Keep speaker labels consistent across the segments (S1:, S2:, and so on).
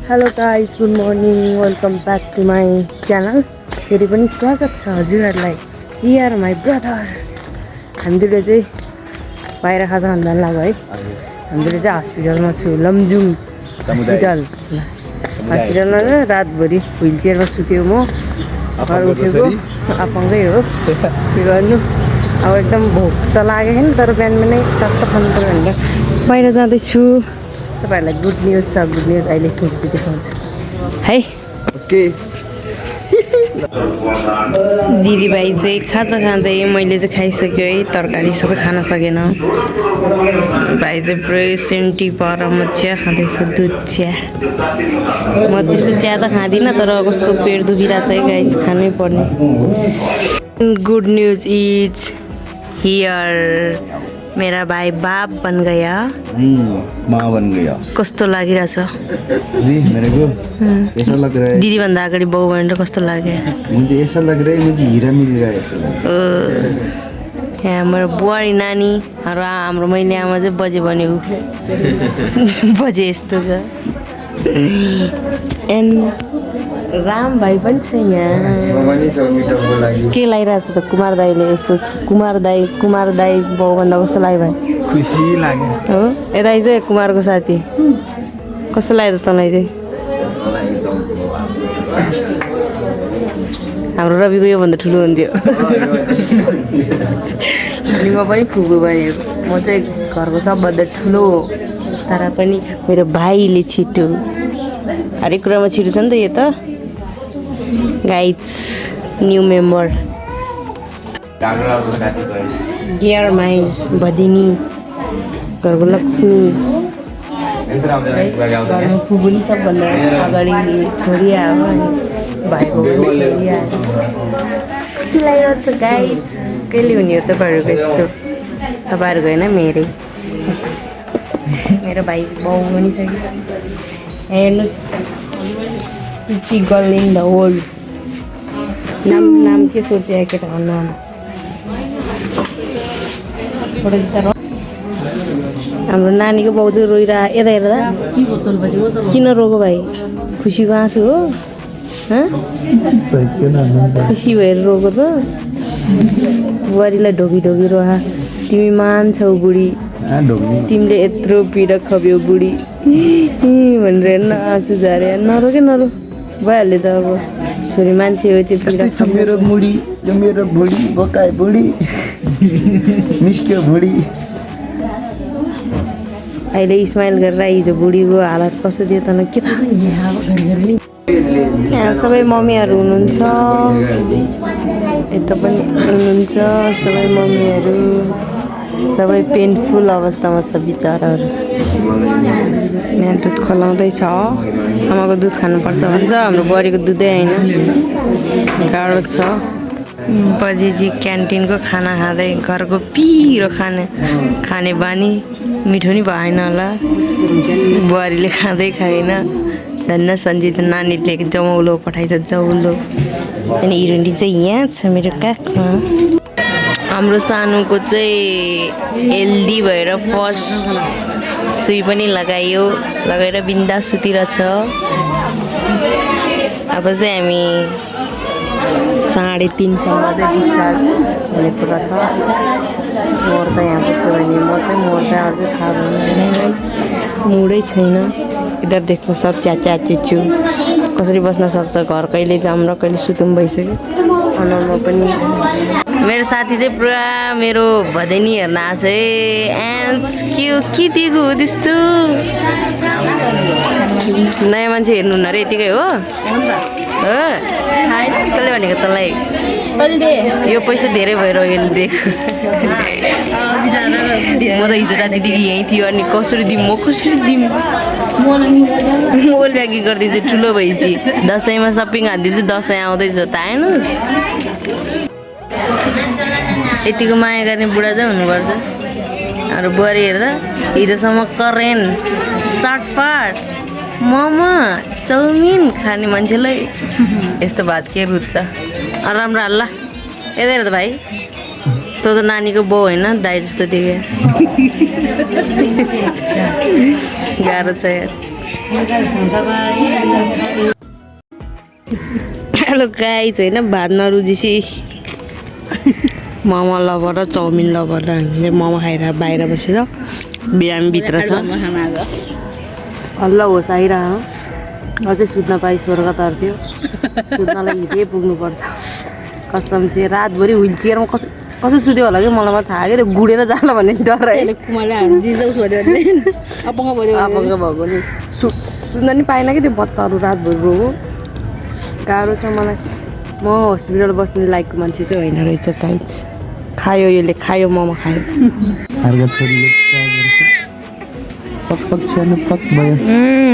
S1: Hello guys, good morning, welcome back to my channel. फेरि पनि स्वागत छ हजुरहरूलाई। Here my brother. हामी दुईले चाहिँ बाहिर खाजा खान जानु लाग्यो है। हामी दुईले चाहिँ हस्पिटलमा छु, लमजुङ हस्पिटलमा रातभरि व्हिल चेयरमा सुत्यो म। घर उठेको आफङ्गै हो, के गर्नु। अब एकदम भोक त लागेको छैन, तर बिहान बिहानै टक्क खानु पऱ्यो भनेर बाहिर जाँदैछु। तपाईहरुलाई गुड न्युज छ, गुड न्युज अहिले फेरि देखाउँछु है।
S2: ओके
S1: दिदीभाइ चाहिँ खाजा खाँदै, मैले चाहिँ खाइसक्यो है, तरकारी सबै खान सकेन। भाइ चाहिँ पुरै सेन्टी पर म चिया खाँदैछु, दुध चिया। म त्यस्तो ज्यादा खाँदिनँ, तर कस्तो पेट दुखिरहेको छ है गाइज, खानै पर्ने। गुड न्युज इज हियर, मेरा भाइ बाप बन गया।
S2: माँ बन गया।
S1: कस्तो लागिरहेछ?
S2: मेरे को कैसा लग रहा है?
S1: दिदी भन्दा अगाडि बाउ भनेर कस्तो लाग्यो?
S2: मुझे ऐसा लग रहा है मुझे हीरा मिल रहा है ऐसा लग रहा है।
S1: यहाँ हाम्रो बुहारी नानी र हाम्रो मैले आमा चाहिँ बजे बन्यो बजे यस्तो छ। एन्ड राम भाइ पनि छ यहाँ। के लागिरहेछ त कुमार दाईले? यस्तो कुमार दाई बाउ भन्दा कस्तो लाग्यो भाइ?
S3: खुसी लाग्यो
S1: हो। यता चाहिँ कुमारको साथी कस्तो लाग्यो त तँलाई चाहिँ? हाम्रो रविको योभन्दा ठुलो हुन्थ्यो। अनि म पनि फुपू बन्यो। म चाहिँ घरको सबभन्दा ठुलो हो, तर पनि मेरो भाइले छिटो। हरेक कुरामा छिटो छ नि त यो त। Guys, new member dear my भदिनी, घरको लक्ष्मी। घरमा फुपूले सबभन्दा अगाडि छोरी आयो, अनि भाइको पनि छोरी आयो। खुसी लागिरहेको छ गाइज। कहिले हुने हो तपाईँहरूको यस्तो? तपाईँहरूको होइन, मेरै। मेरो भाइ बाउ पनि छ कि। हेर्नुहोस्, peachy girl in the world. नाम के सोचे केटाको नाम? हाम्रो नानीको बाउ चाहिँ रोइरह। यता हेर्दा किन रोको भाइ? खुसीको आँसु हो? खुसी भएर रोको त? बुहारीलाई ढोकी ढोकी रोहा। तिमी मान्छौ बुढी, तिमीले यत्रो पीडा खप्यौ बुढी भनेर हेर्न आँसु झारे। नरोके नरो, भइहाल्यो त। अब छोरी मान्छे हो, त्यो पीडा
S2: मेरो मुडी जो मेरो बुढी बोकाए बुढी निस्क्यो बुढी।
S1: अहिले स्माइल गरेर हिजो बुढीको हालत कस्तो थियो त? के थाहा। यहाँ सबै मम्मीहरू हुनुहुन्छ, यता पनि हुनुहुन्छ सबै मम्मीहरू। सबै पेनफुल अवस्थामा छ बिचराहरू। यहाँ दुध खुवाउँदैछ, आमाको दुध खानुपर्छ भन्छ। हाम्रो बुहारीको दुधै होइन, गाह्रो छ। बजेजी क्यान्टिनको खाना खाँदै, घरको पिरो खाने बानी। मिठो नि भएन होला, बुहारीले खाँदै खाएन। धन्न सन्जित नानीले जमौलो पठाइदियो, जौलो। अनि हिरोनी चाहिँ यहाँ छ मेरो काखमा। हाम्रो सानोको चाहिँ हेल्दी भएर फर्स्ट सुई पनि लगाइयो, लगाएर बिन्दा सुतिरहेछ। अब चाहिँ हामी 3:30सम्म चाहिँ डिस्चार्ज हुने कुरा छ। मर्छ यहाँ बस्यो भने, म चाहिँ अरू थाहा भएन है। मुडै छैन। इधर देख्नु सब च्याचा चुच्चु कसरी बस्न सक्छ। घर कहिले जाऊँ र कहिले सुतौँ भइसक्यो। अनुहारमा पनि मेरो साथी चाहिँ पुरा मेरो भदैनी हेर्न आएको छ है। एन्स के दिएको हो त्यस्तो? नयाँ मान्छे हेर्नु हुन्न अरे, यतिकै हो? कसले भनेको तँलाई? यो पैसा धेरै भएर यसले दिएको। म त हिजो राति दिदी यहीँ थियो, अनि कसरी दिउँ म, कसरी दिउँ? मोबाइल ब्यागिङ गरिदिन्छु ठुलो भएपछि। दसैँमा सपिङ हालिदिन्छु, दसैँ आउँदैछ त आएनस्। यतिको माया गर्ने बुढा चाहिँ हुनुपर्छ। अरू बुहारी हेर्दा हिजोसम्म करेन्ट चाटपाट मोमो चाउमिन खाने मान्छेलाई यस्तो भात के रुच्छ? राम्रो हल्ला। यता हेर त भाइ, तँ त नानीको बाउ होइन, दाइ जस्तो देख्यो। गाह्रो छ यार। हेलो गाइज होइन भात नरुजेसी मोमो लभर र चाउमिन लभर र हामीले मोमो खाएर बाहिर बसेर बिरामीभित्र छ हल्ला होस् आइरह अझै सुत्न पाइ स्वर्ग तर्थ्यो सुत्नलाई हिँडे पुग्नुपर्छ कसम चाहिँ रातभरि व्हिल चेयरमा कसो सुत्यो होला कि मलाई थाहा क्या त्यो गुडेर जाला भन्ने डर अपङ्ग भएको नि सुत्न नि पाएन कि त्यो बच्चाहरू रातभरि रोगो गाह्रो छ मलाई म हस्पिटल बस्ने लायकको मान्छे चाहिँ होइन रहेछ गाइज खायो यसले खायो मोमो खायो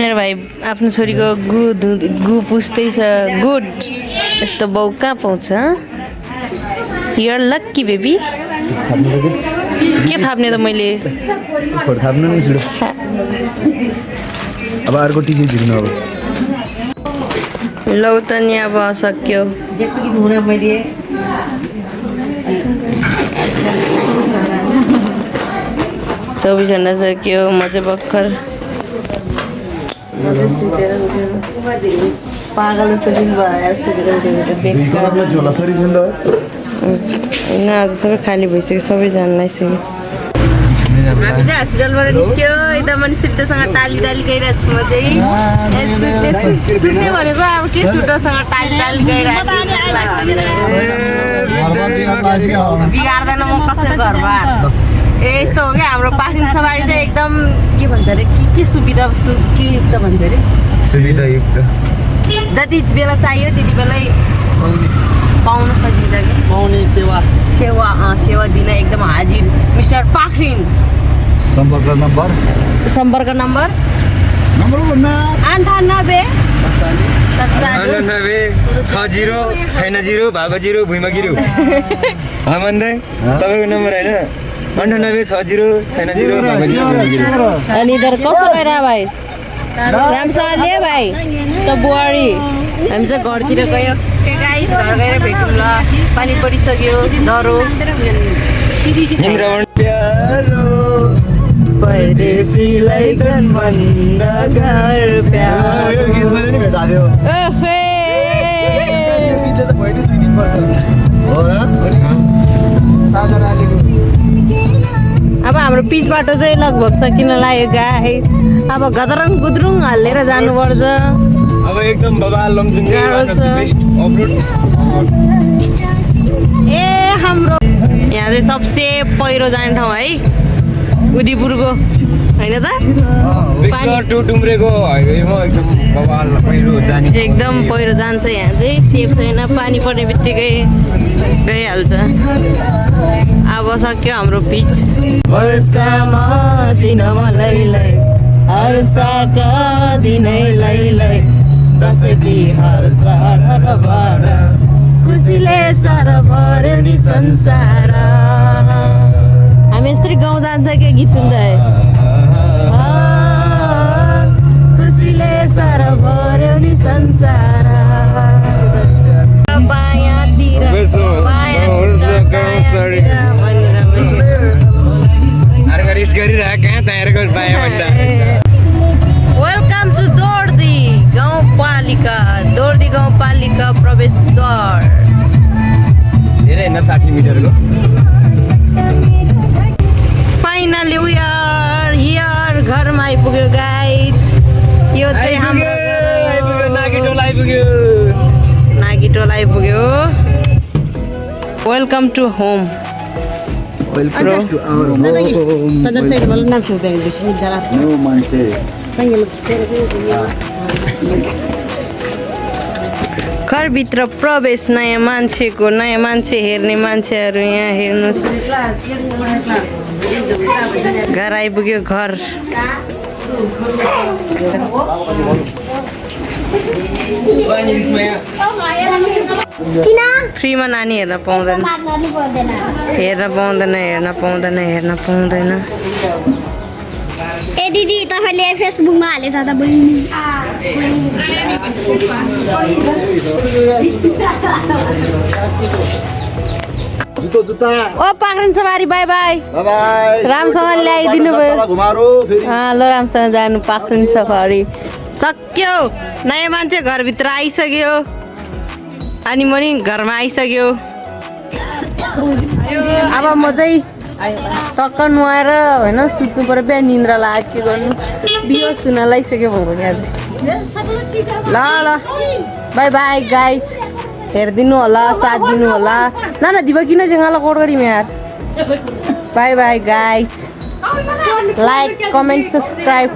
S1: मेरो भाइ आफ्नो छोरीको गु पुस्दैछ गुड यस्तो बाउ कहाँ पाउँछ युआर लक्की बेबी के थाप्ने त मैले
S2: अब अर्को टिचर झिक्नु अब
S1: लौ त नि अब सक्यो मैले 24 घन्टा सक्यो म चाहिँ भर्खर पागल जस्तो दिन भयो सुतेर होइन आज सबै खाली भइसक्यो सबैजनालाई सक्यो हामी चाहिँ हस्पिटलबाट निस्क्यो एकदम अनि सुत्तेसँग टाली गइरहेको छु म चाहिँ सुत्ने भनेको अब के सुटोसँग टाली गइरहेको बिगार्दैन म कसैको घरबार यस्तो हो क्या हाम्रो पाखरिन सवारी चाहिँ एकदम के भन्छ अरे के सुविधा के युक्त भन्छ अरे
S2: सुविधायुक्त
S1: जति बेला चाहियो त्यति बेलै पाउन सकिन्छ कि
S2: पाउने
S1: सेवा दिन एकदम हाजिर मिस्टर पाखरिन
S2: सम्पर्क नम्बर
S3: 98 भागो 0 भुइँमा गिरु भन्दै तपाईँको नम्बर होइन 98 60 60 भागो 0 भुइँमा गिरु
S1: अनि इधर कस्तो भइरहेको भाइ राम्रोसँगले भाइ त बुहारी हामी चाहिँ घरतिर गयो गाई घर गएर भेटौँ ल पानी परिसक्यो डरो परदेशीलाई भन्दा घर प्यार अब हाम्रो पिच बाटो चाहिँ लगभग सकिन लाग्यो गाई अब गदरङ गुद्रुङ हालेर जानुपर्छ
S3: अब एकदम बबाल लमजुङ
S1: ए हाम्रो यहाँ चाहिँ सबसे पहिरो जाने ठाउँ है उदिपुरको होइन त
S3: टुम्रेको हाइवेमा एकदम बबाल पहिरो जाने
S1: एकदम पहिरो जान्छ यहाँ चाहिँ सेफ छैन पानी पर्ने बित्तिकै गइहाल्छ अब सक्यो हाम्रो पिच वर्षामा दिन मलाई हर्षका दिनैलाई दसैँ तिहार चाडबाड खुसीले सारा भर्यो नि संसार हामी यस्तै गाउँ जान्छ क्या गीत सुन्दा खुसीले सारा भर्यो नि संसार वेलकम टु दोर्दी गाउँपालिका प्रवेशद्वार
S3: धेरै होइन 60 मिटरको
S1: फाइनली वी आर हियर घरमा आइपुग्यो गाइस यो चाहिँ हाम्रो नागिटोल आइपुग्यो welcome to home
S2: welcome to our home no मान्छे
S1: घरभित्र प्रवेश नयाँ मान्छे हेर्ने मान्छेहरू यहाँ हेर्नुहोस् घर आइपुग्यो घर फ्रीमा नानी हेर्न पाउँदैन
S4: ए दिदी तपाईले फेसबुकमा हालेछ त बहिनी
S2: जुत्ता
S1: ओ पाखरिन सवारी बाई बाई
S2: बाइ
S1: रामसँग ल्याइदिनु भयो
S2: घुमारो फेरि
S1: ल रामसँग जानु पाखरिन सवारी सक्यो नयाँ मान्छे घरभित्र आइसक्यो अनि म नि घरमा आइसक्यो अब म चाहिँ टक्क नुहाएर होइन सुत्नु पऱ्यो बिहान निन्द्रा लाग्यो के गर्नु बियो सुन लागिसक्यो भएको क्या आज ल ल बाई बाई गाइज हेरिदिनु होला साथ दिनु होला ना दिवा किन जङ्गाला कोड गरी यार by by guys like comment subscribe